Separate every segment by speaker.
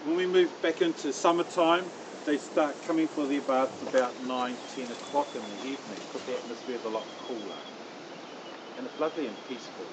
Speaker 1: When we move back into summertime, they start coming for their baths about 9, 10 o'clock in the evening because the atmosphere is a lot cooler. And it's lovely and peaceful.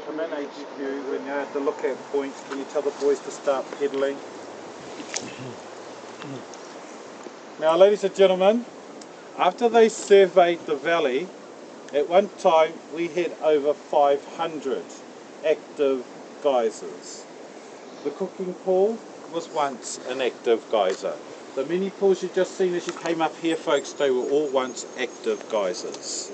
Speaker 1: I'm at HQ, when you're at the lookout point, can you tell the boys to start pedalling? Now ladies and gentlemen, after they surveyed the valley, at one time we had over 500 active geysers. The cooking pool was once an active geyser. The mini pools you just seen as you came up here, folks, they were all once active geysers.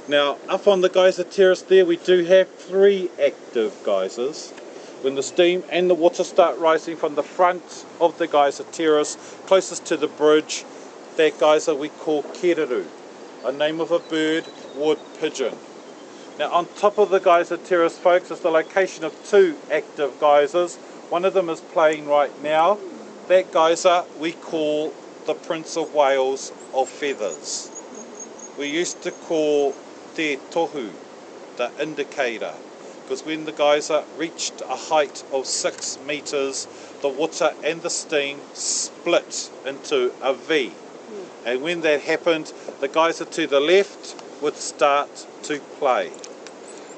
Speaker 1: Now, up on the geyser terrace there, we do have 3 active geysers. When the steam and the water start rising from the front of the geyser terrace, closest to the bridge, that geyser we call Kereru, a name of a bird, wood pigeon. Now, on top of the geyser terrace, folks, is the location of 2 active geysers. One of them is playing right now. That geyser we call the Prince of Wales of Feathers. We used to call Te Tohu, the indicator, because when the geyser reached a height of 6 meters, the water and the steam split into a V. And when that happened, the geyser to the left would start to play.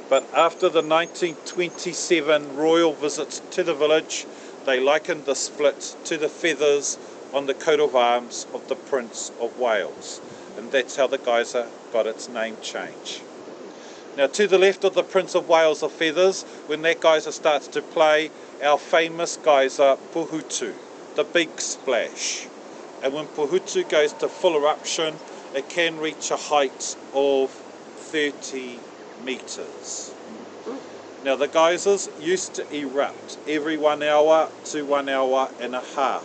Speaker 1: But after the 1927 royal visits to the village, they likened the split to the feathers on the coat of arms of the Prince of Wales. And that's how the geyser got its name change. Now to the left of the Prince of Wales of Feathers, when that geyser starts to play, our famous geyser Puhutu, the big splash. And when Puhutu goes to full eruption, it can reach a height of 30 meters. Now the geysers used to erupt every 1 hour to 1 hour and a half.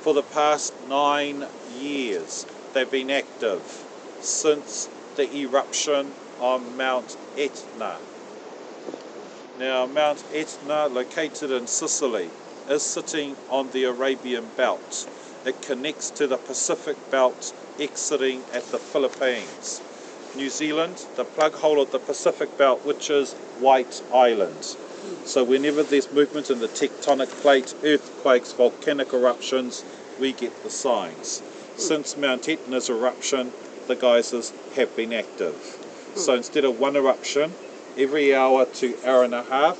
Speaker 1: For the past 9 years, they've been active since the eruption on Mount Etna. Now Mount Etna, located in Sicily, is sitting on the Arabian Belt. It connects to the Pacific Belt, exiting at the Philippines. New Zealand, the plug hole of the Pacific Belt, which is White Island. So whenever there's movement in the tectonic plate, earthquakes, volcanic eruptions, we get the signs. Since Mount Etna's eruption, the geysers have been active. So instead of 1 eruption every hour to hour and a half,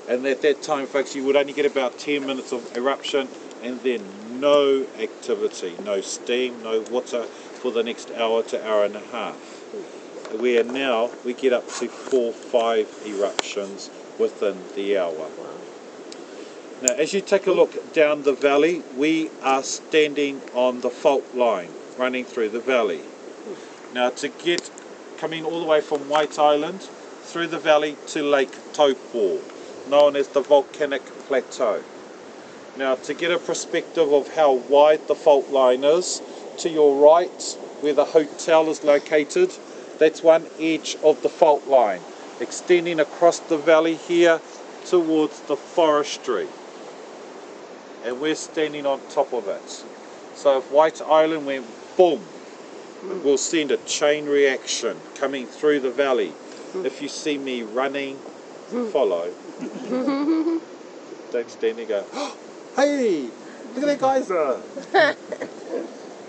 Speaker 1: and at that time, folks, you would only get about 10 minutes of eruption and then no activity, no steam, no water for the next hour to hour and a half. Where now we get up to 4, 5 eruptions within the hour. Now as you take a look down the valley, we are standing on the fault line running through the valley. Now to get coming all the way from White Island through the valley to Lake Taupo, known as the Volcanic Plateau. Now to get a perspective of how wide the fault line is, to your right where the hotel is located, that's one edge of the fault line, extending across the valley here towards the forestry. And we're standing on top of it. So if White Island went boom, it will send a chain reaction coming through the valley. If you see me running, follow. Don't stand there and go, oh, hey, look at that geyser.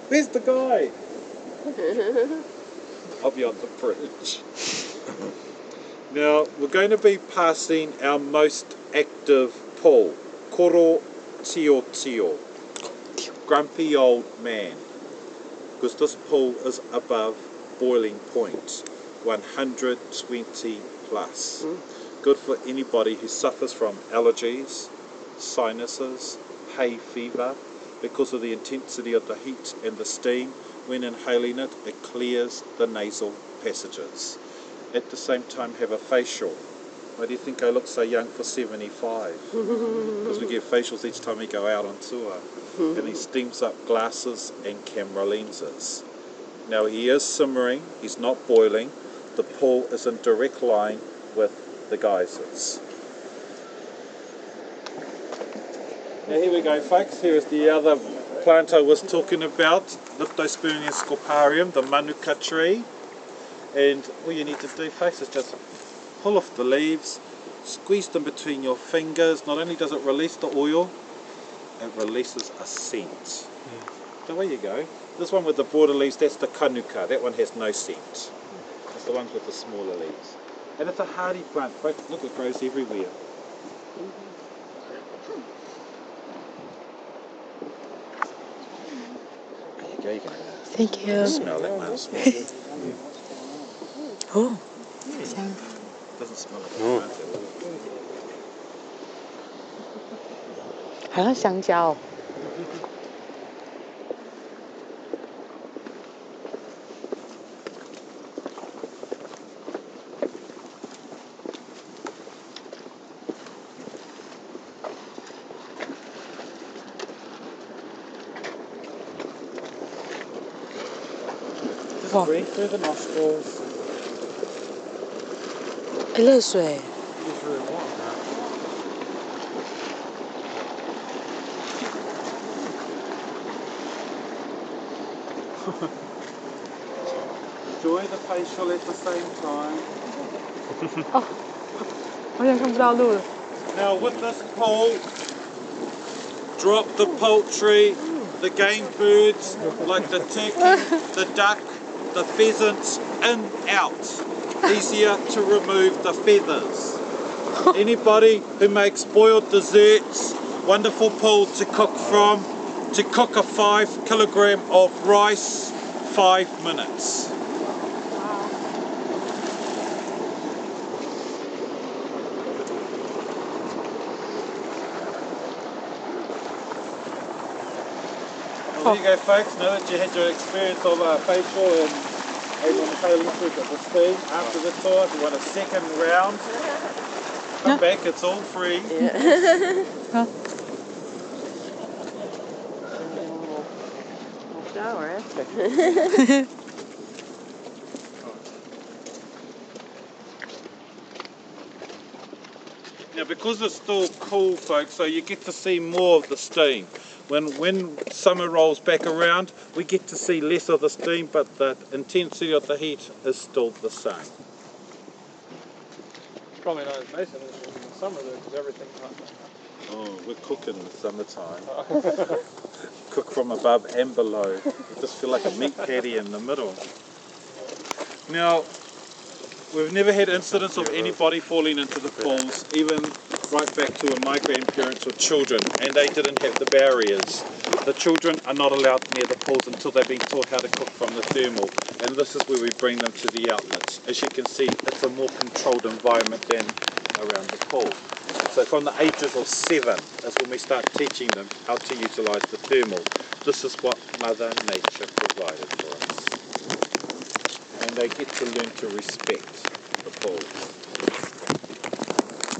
Speaker 1: Where's the guy? I'll be on the bridge. Now, we're going to be passing our most active pool, Koro Tio Tio, grumpy old man, because this pool is above boiling point, 120 plus. Good for anybody who suffers from allergies, sinuses, hay fever, because of the intensity of the heat and the steam. When inhaling it, it clears the nasal passages. At the same time, have a facial. Why do you think I look so young for 75? Because we get facials each time we go out on tour. And he steams up glasses and camera lenses. Now he is simmering, he's not boiling. The pool is in direct line with the geysers. Now here we go, folks. Here is the other plant I was talking about, Leptospermia scorparium, the manuka tree. And all you need to do, folks, is just pull off the leaves, squeeze them between your fingers. Not only does it release the oil, it releases a scent. So there you go. This one with the broader leaves, that's the kanuka. That one has no scent. It's the ones with the smaller leaves. And it's a hardy plant, folks. Look, it grows everywhere. There you go, you can
Speaker 2: Thank you.
Speaker 1: smell that one. Smell it.
Speaker 2: Oh,香。
Speaker 1: Doesn't smell like a plant at all.
Speaker 2: 好像香蕉。
Speaker 1: Just breathe through the nostrils.
Speaker 2: 哎，热水。
Speaker 1: Enjoy the facial at the same time.
Speaker 2: 哦，好像看不到路了。
Speaker 1: Now with this pool, drop the poultry, the game birds like the turkey, the duck, the pheasants in, out. Easier to remove the feathers. Anybody who makes boiled desserts, wonderful pool to cook from. To cook a 5 kilogram of rice, 5 minutes. Well, there you go, folks. Now that you had your experience of facial and inhaling through the steam after the tour, if you want a second round, come back. It's all free.
Speaker 3: Shower after.
Speaker 1: Now, because it's still cool, folks, so you get to see more of the steam. When summer rolls back around, we get to see less of the steam, but the intensity of the heat is still the same.
Speaker 4: It's probably not as nice in the summer though, because everything's hot.
Speaker 1: Oh, we're cooking in the summertime. Cook from above and below. You just feel like a meat patty in the middle. Now, we've never had incidents of anybody falling into the pools, even right back to when my grandparents were children, and they didn't have the barriers. The children are not allowed near the pools until they've been taught how to cook from the thermal, and this is where we bring them to the outlets. As you can see, it's a more controlled environment than around the pool. So from the ages of 7 is when we start teaching them how to utilise the thermal. This is what Mother Nature provided for us. And they get to learn to respect the pools.